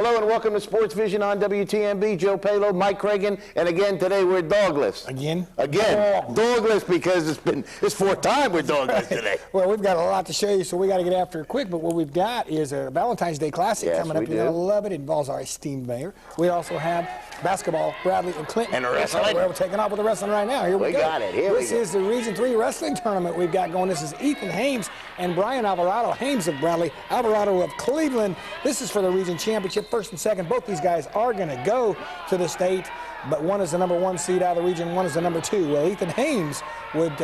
Hello and welcome to Sports Vision on WTMB. Joe Palo, Mike Cragen, and again today we're dogless. Again, dogless because it's fourth time we're dogless today. Well, we've got a lot to show you, so we got to get after it quick. But what we've got is a Valentine's Day Classic coming up. You're gonna love it. It involves our esteemed mayor. We also have basketball, Bradley and Clinton. And wrestling. We're taking off with the wrestling right now. Here we go. Got it. This is the Region 3 wrestling tournament we've got going. This is Ethan Hames and Brian Alvarado. Hames of Bradley, Alvarado of Cleveland. This is for the region championship, first and second. Both these guys are going to go to the state, but one is the #1 seed out of the region, one is the #2. Well, Ethan Hames would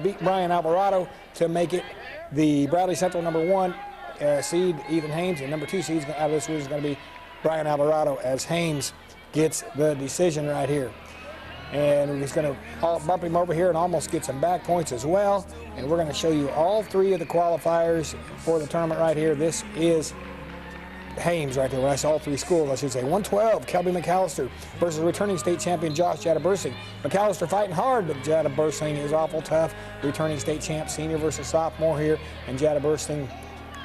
beat Brian Alvarado to make it the Bradley Central #1 seed, Ethan Hames, and #2 seed out of this region is going to be Brian Alvarado, as Hames gets the decision right here. And he's going to bump him over here and almost get some back points as well. And we're going to show you all three of the qualifiers for the tournament right here. This is Hames right there. When I saw all three schools, I should say. 112, Kelby McAllister versus returning state champion Josh Jadabursing. McAllister fighting hard, but Jadabursing is awful tough. Returning state champ, senior versus sophomore here. And Jadabursing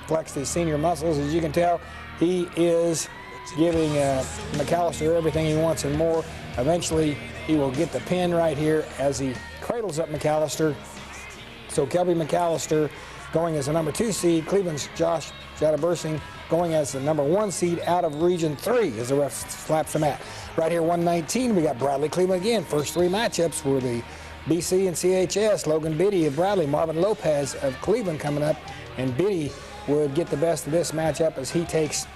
flexed his senior muscles. As you can tell, he is giving McAllister everything he wants and more. Eventually, he will get the pin right here as he cradles up McAllister. So Kelby McAllister going as the #2 seed. Cleveland's Josh Jadabursing going as the #1 seed out of Region 3 as the ref slaps the mat. Right here, 119, we got Bradley Cleveland again. First three matchups were the BC and CHS. Logan Biddy of Bradley, Marvin Lopez of Cleveland coming up. And Biddy would get the best of this matchup as he takes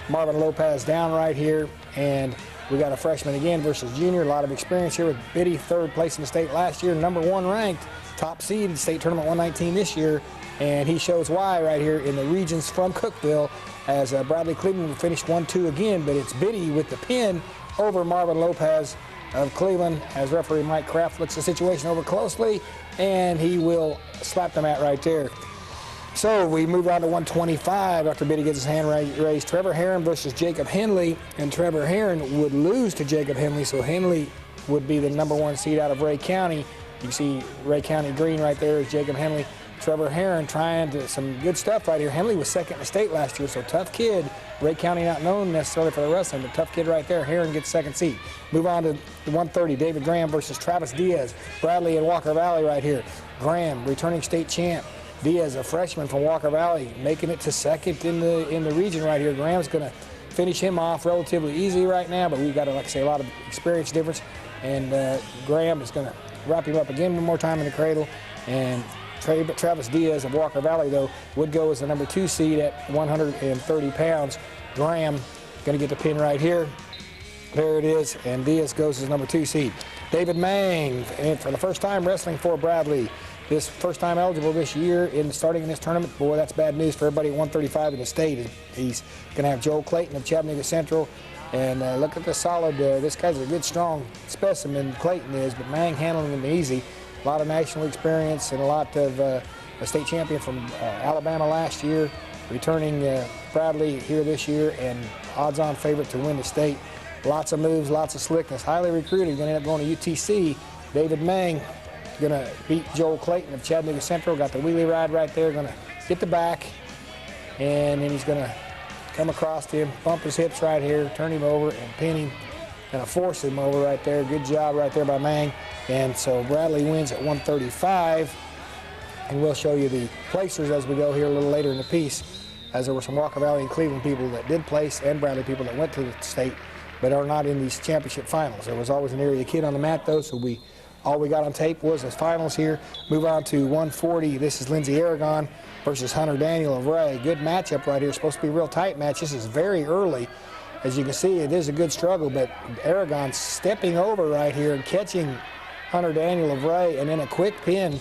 Marvin Lopez down right here. And we got a freshman again versus junior. A lot of experience here with Biddy, third place in the state last year, #1 ranked, top seed in state tournament 119 this year. And he shows why right here in the regions from Cookeville, as Bradley Cleveland finished 1-2 again, but it's Biddy with the pin over Marvin Lopez of Cleveland, as referee Mike Kraft looks the situation over closely, and he will slap the mat right there. So we move on to 125 after Biddy gets his hand raised. Trevor Heron versus Jacob Henley, and Trevor Heron would lose to Jacob Henley, so Henley would be the #1 seed out of Ray County. You see Ray County green right there is Jacob Henley. Trevor Heron trying some good stuff right here. Henley was second in the state last year, so tough kid. Ray County not known necessarily for the wrestling, but tough kid right there. Heron gets second seed. Move on to the 130, David Graham versus Travis Diaz. Bradley and Walker Valley right here. Graham, returning state champ. Diaz, a freshman from Walker Valley, making it to second in the region right here. Graham's going to finish him off relatively easy right now, but we've got, like I say, a lot of experience difference. And Graham is going to wrap him up again one more time in the cradle. And Travis Diaz of Walker Valley, though, would go as the #2 seed at 130 pounds. Graham going to get the pin right here. There it is, and Diaz goes as #2 seed. David Mang, and for the first time wrestling for Bradley. This first time eligible this year starting in this tournament. Boy, that's bad news for everybody at 135 in the state. He's going to have Joel Clayton of Chattanooga Central. And look at the solid, this guy's a good, strong specimen, Clayton is, but Mang handling him easy. A lot of national experience and a lot of a state champion from Alabama last year, returning Bradley here this year, and odds-on favorite to win the state. Lots of moves, lots of slickness, highly recruited, going to end up going to UTC. David Mang going to beat Joel Clayton of Chattanooga Central. Got the wheelie ride right there, going to get the back, and then he's going to come across to him, bump his hips right here, turn him over, and pin him, and force him over right there. Good job right there by Mang. And so Bradley wins at 135, and we'll show you the placers as we go here a little later in the piece, as there were some Walker Valley and Cleveland people that did place, and Bradley people that went to the state, but are not in these championship finals. There was always an area kid on the mat, though, so all we got on tape was the finals here. Move on to 140. This is Lindsey Aragon versus Hunter Daniel of Ray. Good matchup right here. Supposed to be a real tight match. This is very early. As you can see, it is a good struggle, but Aragon stepping over right here and catching Hunter Daniel of Ray, and then a quick pin.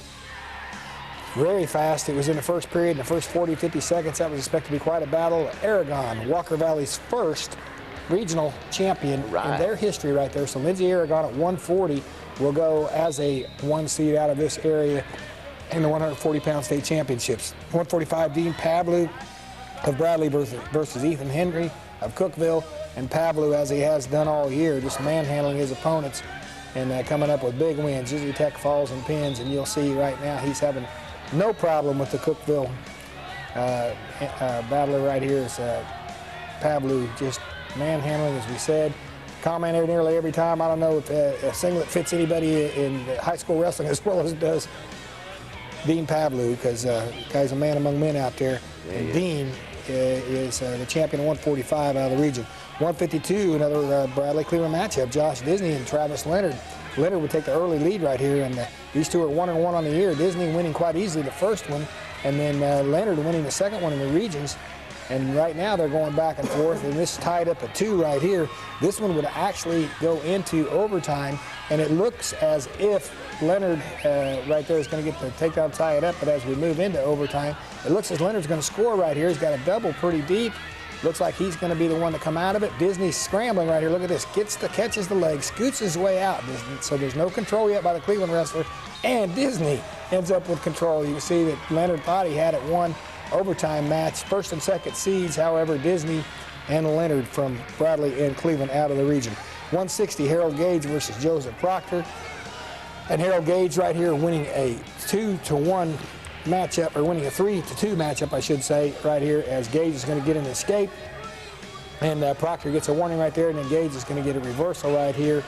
Very fast. It was in the first period, in the first 40, 50 seconds. That was expected to be quite a battle. Aragon, Walker Valley's first regional champion in their history right there. So Lindsey Aragon at 140 will go as a 1 seed out of this area in the 140-pound state championships. 145, Dean Pavlu of Bradley versus Ethan Henry of Cookeville, and Pavlu, as he has done all year, just manhandling his opponents and coming up with big wins. Usually tech falls and pins, and you'll see right now he's having no problem with the Cookeville battler right here. Is Pavlou just manhandling, as we said. Commented nearly every time. I don't know if a singlet fits anybody in high school wrestling as well as it does Dean Pavlou, because the guy's a man among men out there. And Dean is the champion at 145 out of the region. 152, another Bradley Cleveland matchup. Josh Disney and Travis Leonard. Leonard would take the early lead right here, and these two are 1-1 on the year. Disney winning quite easily the first one, and then Leonard winning the second one in the regions. And right now they're going back and forth, and this is tied up at 2 right here. This one would actually go into overtime, and it looks as if Leonard right there is going to get the takedown, tie it up. But as we move into overtime, it looks as Leonard's going to score right here. He's got a double pretty deep. Looks like he's going to be the one to come out of it. Disney's scrambling right here. Look at this. Catches the leg, scoots his way out. So there's no control yet by the Cleveland wrestler. And Disney ends up with control. You can see that Leonard thought he had it won. Overtime match, first and second seeds. However, Disney and Leonard from Bradley and Cleveland out of the region. 160, Harold Gage versus Joseph Proctor. And Harold Gage right here winning a 2-1 matchup, or winning a 3-2 matchup, I should say, right here, as Gage is going to get an escape. And Proctor gets a warning right there, and then Gage is going to get a reversal right here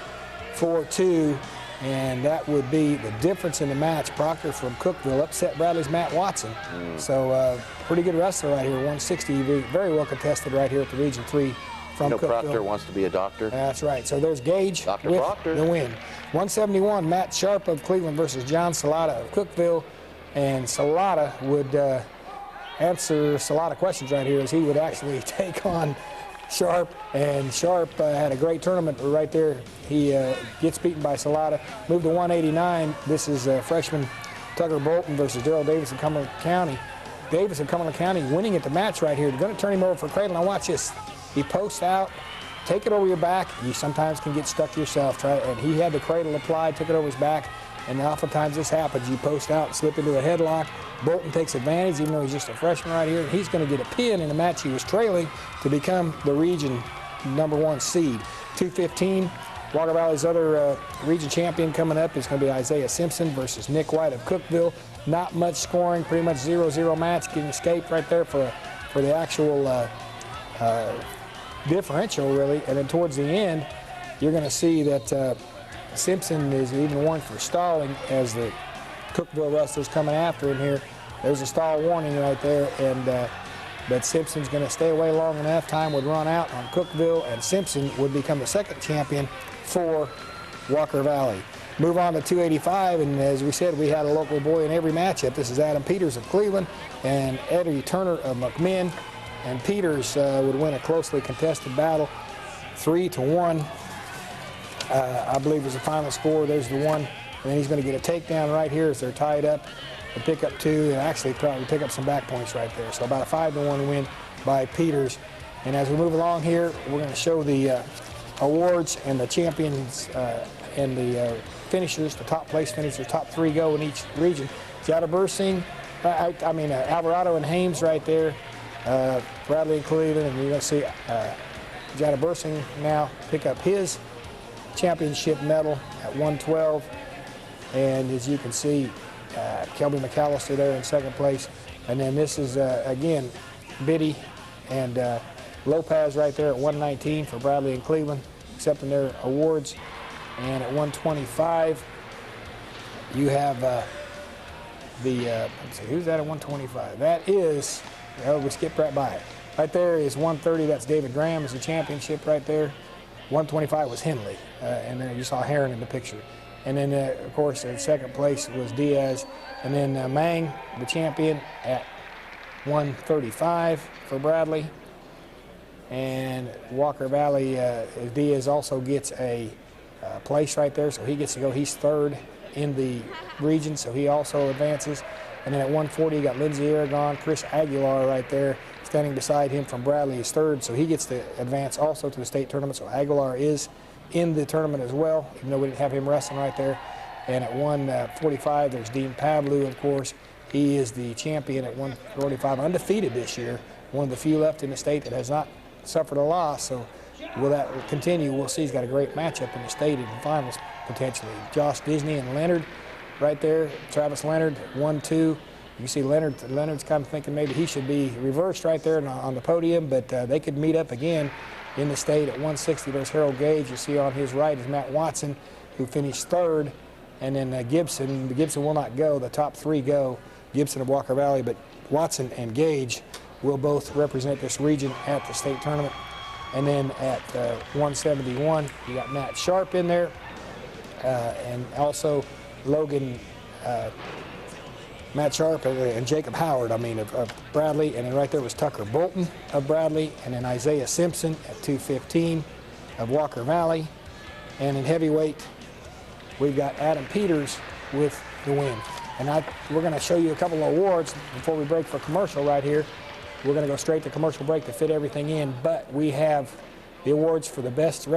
for 2. And that would be the difference in the match. Proctor from Cookeville upset Bradley's Matt Watson. So pretty good wrestler right here. 160, very well contested right here at the Region 3 from Cookeville. Proctor wants to be a doctor. That's right. So there's Gage Dr. with Proctor. the win. 171, Matt Sharp of Cleveland versus John Salata of Cookeville. And Salata would answer a lot of questions right here, as he would actually take on Sharp, and Sharp had a great tournament right there. He gets beaten by Salata. Moved to 189. This is freshman Tucker Bolton versus Darrell Davis of Cumberland County. Davis of Cumberland County winning at the match right here. They're going to turn him over for cradle. Now watch this. He posts out, take it over your back. You sometimes can get stuck yourself. And he had the cradle applied, took it over his back. And oftentimes this happens. You post out, slip into a headlock. Bolton takes advantage, even though he's just a freshman right here. And he's going to get a pin in a match he was trailing to become the region #1 seed. 215, Walker Valley's other region champion coming up is going to be Isaiah Simpson versus Nick White of Cookeville. Not much scoring, pretty much 0-0 match. Getting escaped right there for the actual differential, really. And then towards the end, you're going to see that Simpson is even warned for stalling as the Cookeville wrestlers coming after him here. There's a stall warning right there, and but Simpson's going to stay away long enough. Time would run out on Cookeville, and Simpson would become the second champion for Walker Valley. Move on to 285, and as we said, we had a local boy in every matchup. This is Adam Peters of Cleveland and Eddie Turner of McMinn, and Peters would win a closely contested battle, 3-1. I believe was the final score. There's the one, and then he's going to get a takedown right here as they're tied up and pick up 2, and actually probably pick up some back points right there. So about a 5-1 win by Peters. And as we move along here, we're going to show the awards and the champions and the finishers, the top place finishers. Top 3 go in each region. Jadabursing, Alvarado and Hames right there. Bradley and Cleveland, and you're going to see Jadabursing now pick up his championship medal at 112, and as you can see, Kelby McAllister there in second place. And then this is again Biddy and Lopez right there at 119 for Bradley and Cleveland, accepting their awards. And at 125 you have let's see, who's that at 125? That is, we skipped right by it. Right there is 130, that's David Graham as the championship right there. 125 was Henley, and then you saw Heron in the picture. And then, of course, in second place was Diaz. And then Mang, the champion, at 135 for Bradley. And Walker Valley, Diaz also gets a place right there, so he gets to go. He's third in the region, so he also advances. And then at 140, you got Lindsey Aragon, Chris Aguilar right there. Standing beside him from Bradley is third, so he gets to advance also to the state tournament. So Aguilar is in the tournament as well, even though we didn't have him wrestling right there. And at 145, there's Dean Pavlou, of course. He is the champion at 145, undefeated this year. One of the few left in the state that has not suffered a loss. So will that continue? We'll see. He's got a great matchup in the state in the finals potentially. Josh Disney and Leonard right there. Travis Leonard, 1-2. You see Leonard's kind of thinking maybe he should be reversed right there on the podium, but they could meet up again in the state at 160. There's Harold Gage. You see on his right is Matt Watson, who finished third, and then Gibson. Gibson will not go. The top three go. Gibson of Walker Valley, but Watson and Gage will both represent this region at the state tournament. And then at 171, you got Matt Sharp in there, and also Logan, Matt Sharp and Jacob Howard, of Bradley. And then right there was Tucker Bolton of Bradley, and then Isaiah Simpson at 215 of Walker Valley. And in heavyweight, we've got Adam Peters with the win. And we're going to show you a couple of awards before we break for commercial right here. We're going to go straight to commercial break to fit everything in, but we have the awards for the best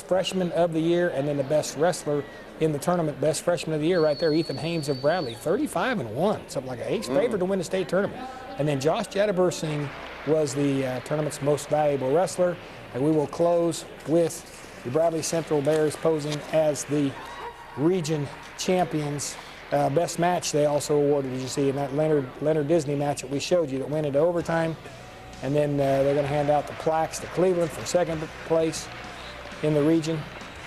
freshman of the year, and then the best wrestler in the tournament, best freshman of the year right there, Ethan Hames of Bradley, 35-1, something like that. He's favored to win the state tournament. And then Josh Jadabursing was the tournament's most valuable wrestler, and we will close with the Bradley Central Bears posing as the region champions. Best match they also awarded, as you see, in that Leonard Disney match that we showed you that went into overtime. And then they're going to hand out the plaques to Cleveland for second place in the region.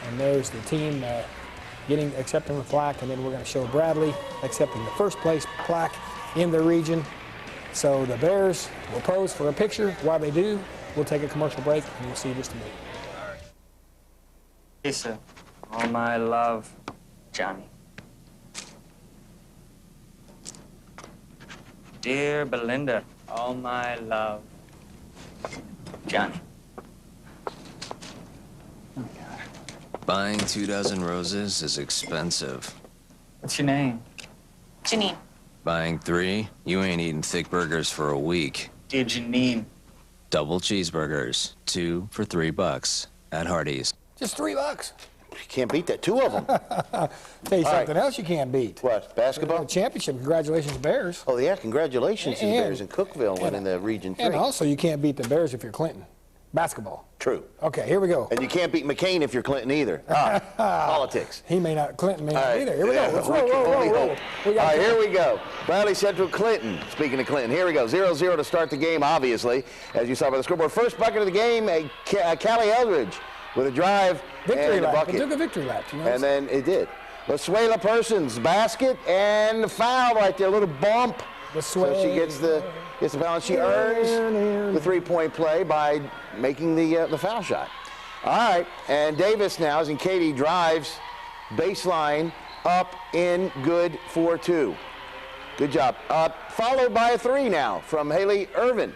And there's the team accepting the plaque. And then we're going to show Bradley accepting the first place plaque in the region. So the Bears will pose for a picture. While they do, we'll take a commercial break, and we'll see you in just a minute. Lisa, all my love, Johnny. Dear Belinda, all my love, Johnny. Buying 24 roses is expensive. What's your name? Janine. Buying 3, you ain't eating thick burgers for a week. Dear Janine. Double cheeseburgers, 2 for $3 at Hardee's. Just $3. You can't beat that. 2 of them. Tell you something else you can't beat. What, basketball? Championship. Congratulations, Bears. Oh, yeah, congratulations to the Bears in Cookeville winning the Region 3. And also, you can't beat the Bears if you're Clinton. Basketball. True. Okay, here we go. And you can't beat McCain if you're Clinton either. Politics. Clinton may not Right. either. Here we go. Let's We can only roll. hope. All right, here we go. Bradley Central Clinton. Speaking of Clinton, here we go. 0-0 to start the game, obviously, as you saw by the scoreboard. First bucket of the game, Callie Eldridge with a drive Victory and a lap. bucket. It took a victory lap. You know And then it did. Lasuela Persons, basket, and the foul right there, a little bump. So she gets the foul, and she earns the three-point play by making the foul shot. All right, and Davis now, as in Katie drives, baseline, up, in, good for 2. Good job. Followed by a 3 now from Haley Irvin.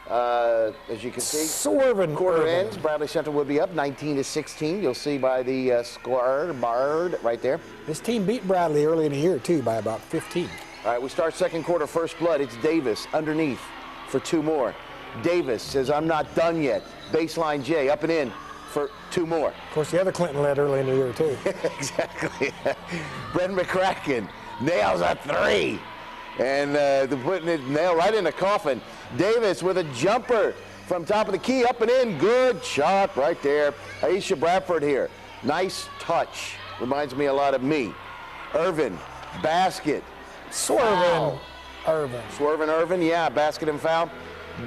As you can see, Swervin' quarter Irvin. ends. Bradley Central will be up 19-16. You'll see by the score barred right there. This team beat Bradley early in the year, too, by about 15. All right, we start second quarter, first blood. It's Davis underneath for 2 more. Davis says, I'm not done yet. Baseline J, up and in for 2 more. Of course, the other Clinton led early in the year, too. Exactly. Brent McCracken nails a 3. And putting it nail right in the coffin. Davis with a jumper from top of the key, up and in. Good shot right there. Aisha Bradford here. Nice touch. Reminds me a lot of me. Irvin, basket. Swervin' Irvin. Swervin' Irvin, yeah, basket and foul.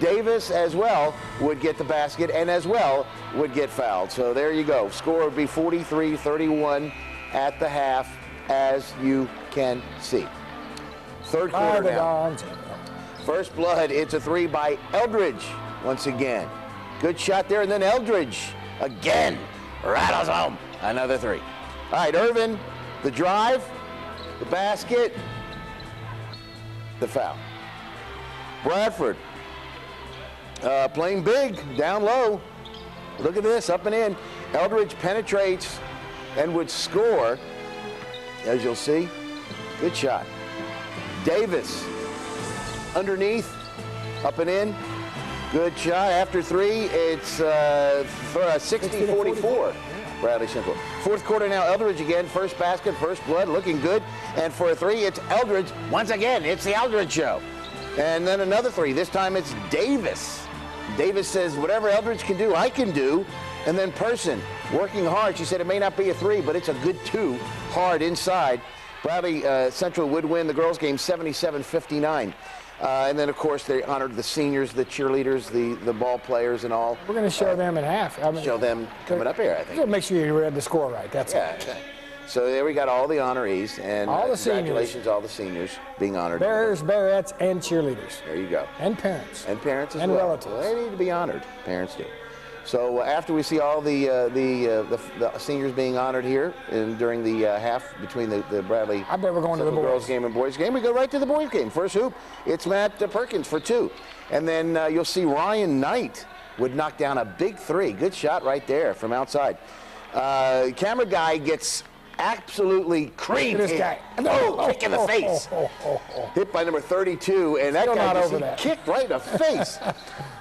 Davis as well would get the basket and as well would get fouled. So there you go. Score would be 43-31 at the half, as you can see. Third quarter now. First blood, it's a 3 by Eldridge once again. Good shot there, and then Eldridge again rattles home another 3. All right, Irvin, the drive, the basket, the foul. Bradford playing big, down low. Look at this, up and in. Eldridge penetrates and would score, as you'll see. Good shot. Davis underneath, up and in. Good shot. After 3, it's 60-44. Bradley Central. Fourth quarter now, Eldridge again. First basket, first blood, looking good. And for a 3, it's Eldridge. Once again, it's the Eldridge show. And then another 3. This time it's Davis. Davis says, whatever Eldridge can do, I can do. And then Person, working hard. She said it may not be a 3, but it's a good 2. Hard inside. Bradley Central would win the girls' game 77-59. And then, of course, they honored the seniors, the cheerleaders, the ball players, and all. We're going to show them in half. I mean, show them coming up here, I think. Make sure you read the score right. That's yeah. So there we got all the honorees, and all the congratulations seniors. all the seniors being honored. Bears, Bearettes, and cheerleaders. There you go. And parents. And parents as and well. relatives. Well, they need to be honored. Parents do. So after we see all the seniors being honored here, and during the half between the Bradley, I bet we're going to the girls game and boys game, we go right to the boys game. First hoop, it's Matt Perkins for 2, and then you'll see Ryan Knight would knock down a big 3. Good shot right there from outside. Camera guy gets absolutely creamed. This guy. No, kick in the face. Hit by number 32, and that Still guy not just over that. kicked right in the face.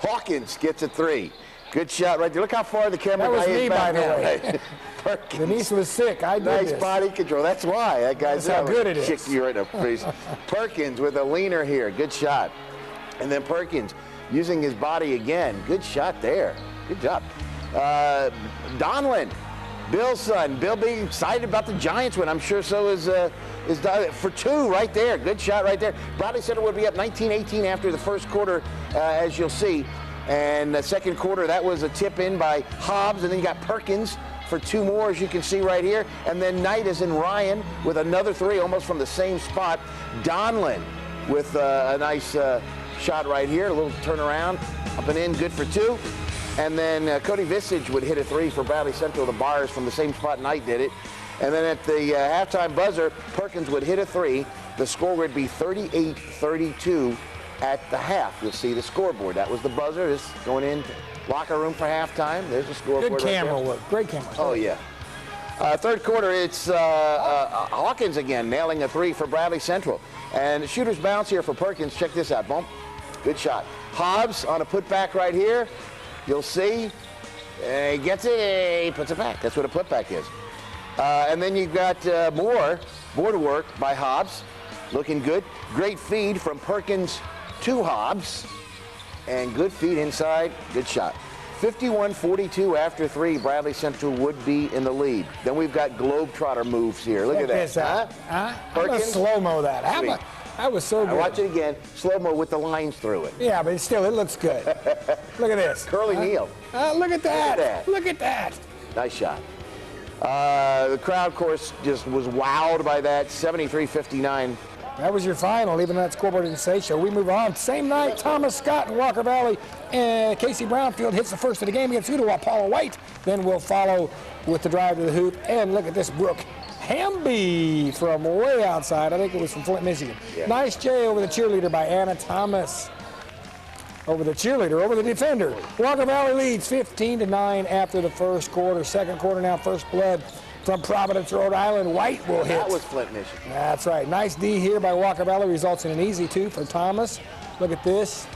Hawkins gets a 3. Good shot right there. Look how far the camera That was guy me, is back by the now. way. Perkins. Denise was sick. I did Nice this. body control. That's why. That guy's That's how good it is. Kicked you right in the face. Perkins with a leaner here. Good shot. And then Perkins using his body again. Good shot there. Good job. Donlin, Bill's son. Bill being excited about the Giants win. I'm sure so is Donlin. For 2 right there. Good shot right there. Bradley Center would be up 19-18 after the first quarter, as you'll see. And the second quarter, that was a tip in by Hobbs, and then you got Perkins for 2 more, as you can see right here. And then Knight is in Ryan with another 3, almost from the same spot. Donlin with a nice shot right here, a little turnaround, up and in, good for 2. And then Cody Visage would hit a 3 for Bradley Central, the bars from the same spot Knight did it. And then at the halftime buzzer, Perkins would hit a 3. The score would be 38-32. At the half. You'll see the scoreboard. That was the buzzer. This going in locker room for halftime. There's the scoreboard. Good camera work. Great camera. Oh, yeah. Third quarter, it's Hawkins again, nailing a 3 for Bradley Central. And shooter's bounce here for Perkins. Check this out. Bump. Good shot. Hobbs on a putback right here. You'll see. He gets it. He puts it back. That's what a putback is. And then you've got more board work by Hobbs. Looking good. Great feed from Perkins to Hobbs, and good feed inside, good shot. 51-42 after 3, Bradley Central would be in the lead. Then we've got Globetrotter moves here. Look at that. This out. Huh? Perkins? Slow-mo that. That was so good. Watch it again, slow-mo with the lines through it. Yeah, but still, it looks good. Look at this. Curly Neal. Look at that. Look at that. Nice shot. The crowd, of course, just was wowed by that, 73-59. That was your final, even though that scoreboard didn't say so. We move on. Same night, Thomas Scott in Walker Valley and Casey Brownfield hits the first of the game against Udawa. Paula White then will follow with the drive to the hoop. And look at this, Brooke Hamby from way outside. I think it was from Flint, Michigan. Yeah. Nice J over the cheerleader by Anna Thomas. Over the cheerleader, over the defender. Walker Valley leads 15-9 after the first quarter. Second quarter now, first blood. From Providence, Rhode Island, White will hit. That was Flint, Michigan. That's right. Nice D here by Walker Valley results in an easy 2 for Thomas. Look at this.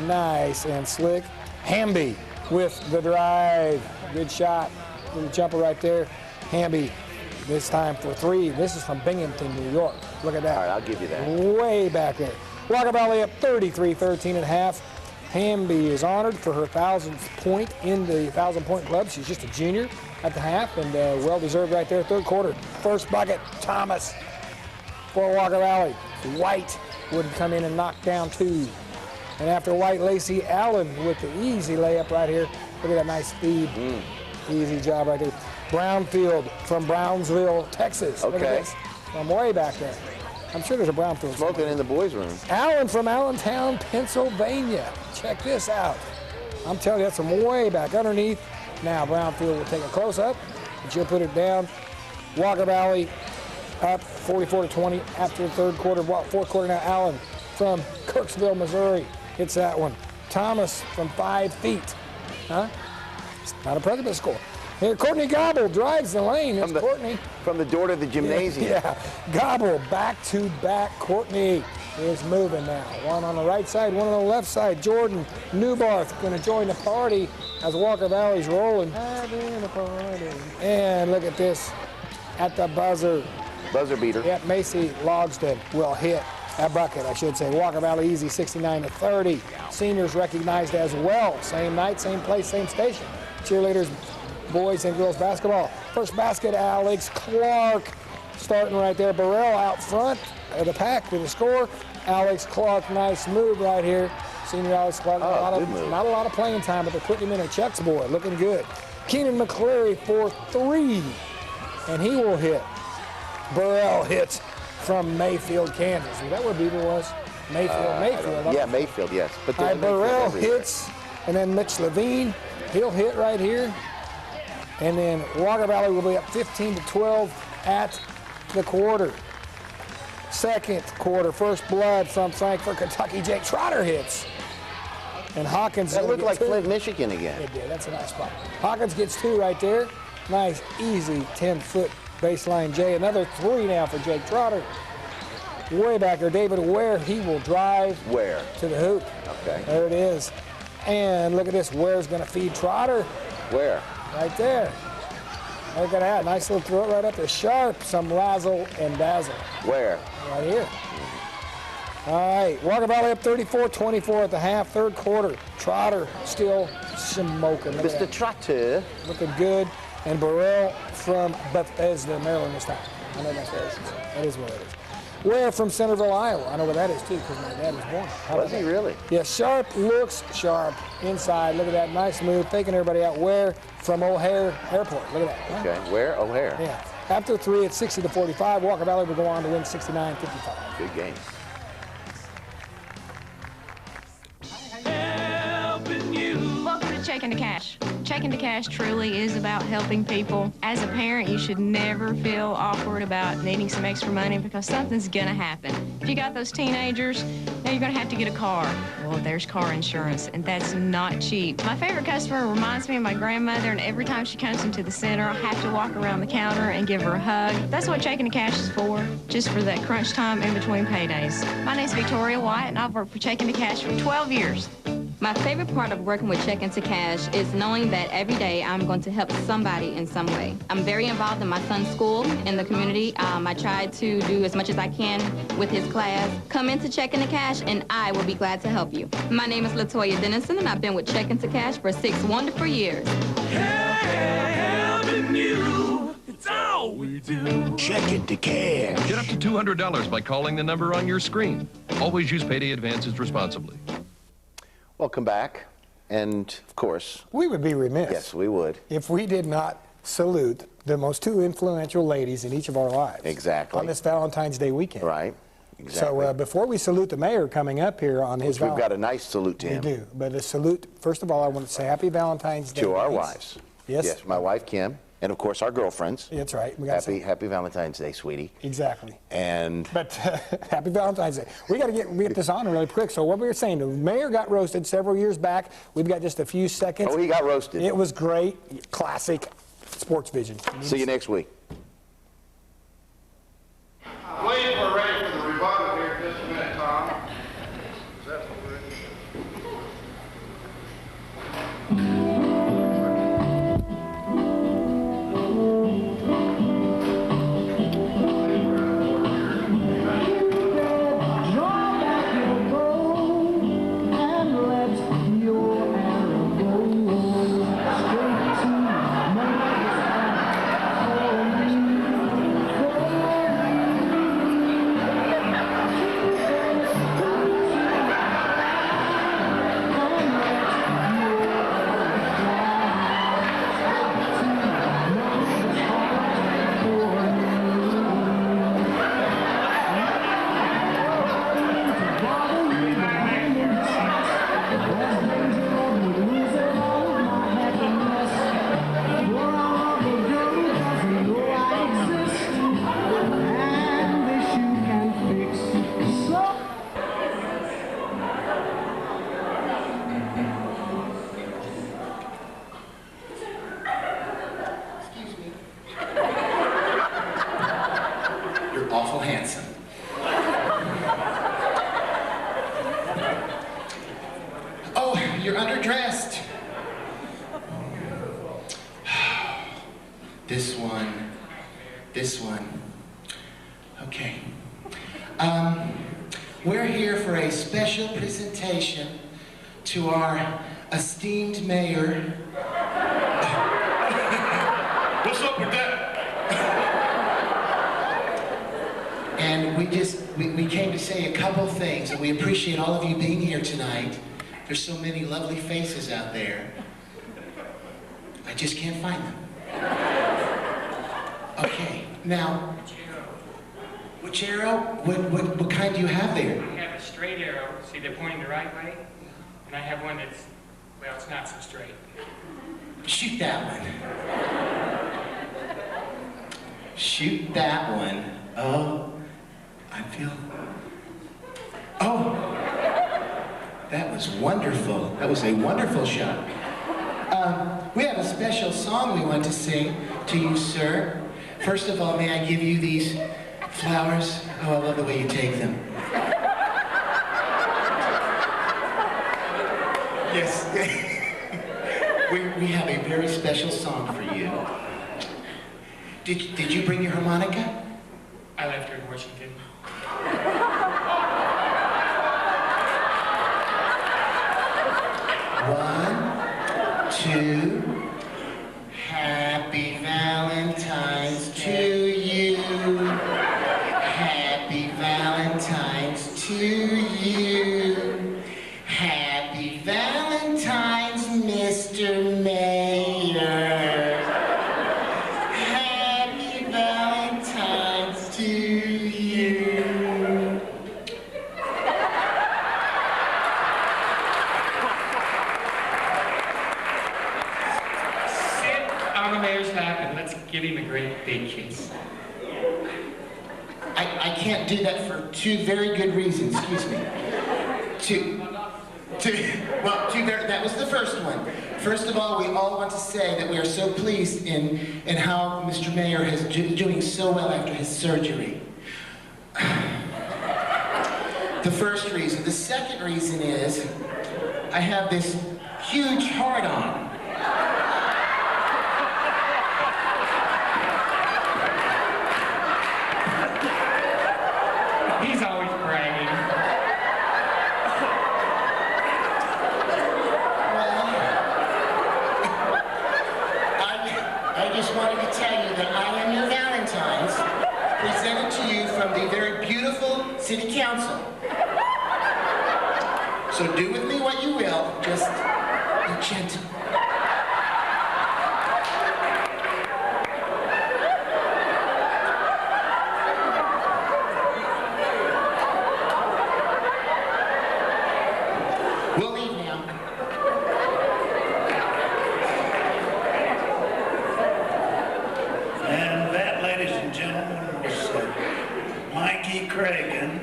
Nice and slick. Hamby with the drive. Good shot. Little jumper right there. Hamby this time for 3. This is from Binghamton, New York. Look at that. All right, I'll give you that. Way back there. Walker Valley up 33-13 at half. Hamby is honored for her 1,000th point in the 1,000-point club. She's just a junior at the half, and well-deserved right there. Third quarter, first bucket, Thomas for Walker Valley. White would come in and knock down 2. And after White, Lacey Allen with the easy layup right here. Look at that nice feed. Easy job right there. Brownfield from Brownsville, Texas. Okay. Look at this. From way back there. I'm sure there's a Brownfield. Smoking in the boys' room. Allen from Allentown, Pennsylvania. Check this out. I'm telling you, that's from way back underneath. Now Brownfield will take a close-up, and she'll put it down. Walker Valley up 44-20 after the third quarter. Fourth quarter now, Allen from Kirksville, Missouri hits that one. Thomas from 5 feet. Huh? It's not a president score. Here, Courtney Gobble drives the lane. It's Courtney. From the door to the gymnasium. Yeah, Gobble back-to-back. Courtney is moving now. One on the right side, one on the left side. Jordan Newbarth going to join the party as Walker Valley's rolling. Having a party. And look at this at the buzzer. Buzzer beater. Yep, Macy Logston will hit a bucket, I should say. Walker Valley easy, 69-30. Seniors recognized as well. Same night, same place, same station. Cheerleaders, boys and girls basketball. First basket, Alex Clark starting right there. Burrell out front of the pack with the score. Alex Clark, nice move right here. Senior Alex Clark, not a lot of playing time, but they're putting him in a Chuck's boy, looking good. Keenan McCleary for 3, and he will hit. Burrell hits from Mayfield, Kansas. Is that where Beaver was? Mayfield. Yeah, Mayfield, yes. But Burrell hits, and then Mitch Levine, he'll hit right here. And then Walker Valley will be up 15-12 at the quarter. Second quarter, first blood from Frankfort, Kentucky. Jake Trotter hits. And Hawkins. That looked like Flint, Michigan again. It did. That's a nice spot. Hawkins gets 2 right there. Nice, easy 10-foot baseline J. Another 3 now for Jake Trotter. Way back there, David Ware. He will drive to the hoop. Okay. There it is. And look at this. Ware's going to feed Trotter. Where? Right there. Look at that. Nice little throw right up there. Sharp, some razzle and dazzle. Where? Right here. All right. Walker Valley up 34-24 at the half. Third quarter. Trotter still smoking. Mr. Trotter. Looking good. And Burrell from Bethesda, Maryland this time. I know that's where it is. That is where it is. Ware from Centerville, Iowa. I know where that is too because my dad was born. Was he really? Yeah, Sharp looks sharp inside. Look at that nice move, taking everybody out. Ware from O'Hare Airport. Look at that. Okay, Ware? O'Hare. Yeah. After 3, it's 60-45. Walker Valley will go on to win 69-55. Good game. Welcome to Checking to Cash. Checking to Cash truly is about helping people. As a parent, you should never feel awkward about needing some extra money because something's gonna happen. If you got those teenagers, now you're gonna have to get a car. Well, there's car insurance, and that's not cheap. My favorite customer reminds me of my grandmother, and every time she comes into the center, I have to walk around the counter and give her a hug. That's what Checking to Cash is for, just for that crunch time in between paydays. My name's Victoria White, and I've worked for Checking to Cash for 12 years. My favorite part of working with Checking to Cash is knowing that every day I'm going to help somebody in some way. I'm very involved in my son's school, in the community. I try to do as much as I can with his class. Come into Checking to Cash and I will be glad to help you. My name is LaToya Dennison and I've been with Checking to Cash for 6 wonderful years. Helping you, it's all we do. Checking to Cash. Get up to $200 by calling the number on your screen. Always use payday advances responsibly. Welcome back. And, of course, we would be remiss. Yes, we would. If we did not salute the most 2 influential ladies in each of our lives. Exactly. On this Valentine's Day weekend. Right. Exactly. So before we salute the mayor coming up here on his We've got a nice salute to him. We do. But a salute, first of all, I want to say happy Valentine's Day. To our wives. Yes. Yes, my wife, Kim. And, of course, our girlfriends. That's right. Happy Valentine's Day, sweetie. Exactly. But happy Valentine's Day. We got to get this on really quick. So what we were saying, the mayor got roasted several years back. We've got just a few seconds. Oh, he got roasted. It was great. Classic SportsVision. See you next week. I believe we're ready for the rebuttal here in just a minute, Tom. Is that what we're ready? Awful handsome. Oh, you're underdressed. This one. Okay. We're here for a special presentation to our esteemed mayor. What's up with that? And we came to say a couple things, and we appreciate all of you being here tonight. There's so many lovely faces out there. I just can't find them. Okay, now, which arrow? What kind do you have there? I have a straight arrow. See, they're pointing the right way. And I have one that's, well, it's not so straight. Shoot that one. Shoot that one. Oh, I feel... Oh, that was wonderful. That was a wonderful shot. We have a special song we want to sing to you, sir. First of all, may I give you these flowers? Oh, I love the way you take them. Yes. We have a very special song for you. Did you bring your harmonica? I left her in Washington. One, two. Happy Valentine's to you. Happy Valentine's to you. Happy Valentine's, Mr. Mayor. Happy Valentine's to you. Sit on the mayor's lap and let's give him a great big kiss. I can't do that for two very good reasons. Excuse me. That was the first one. First of all, we all want to say that we are so pleased in how Mr. Mayor is doing so well after his surgery. The first reason. The second reason is I have this huge heart-on. He's always bragging. I just wanted to tell you that I am your Valentine's, presented to you from the very beautiful City Council. So do with me what you will, just be gentle. We'll leave now. And that, ladies and gentlemen, was Mikey Cragen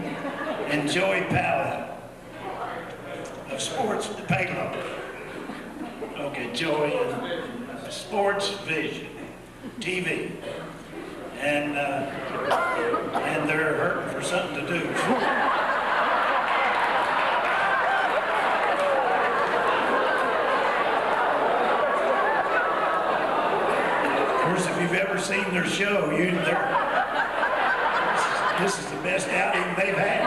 and Joey Powell of Sports Payload. Okay, Joey and SportsVision TV. And they're hurting for something to do. Of course, if you've ever seen their show, this is the best outing they've had.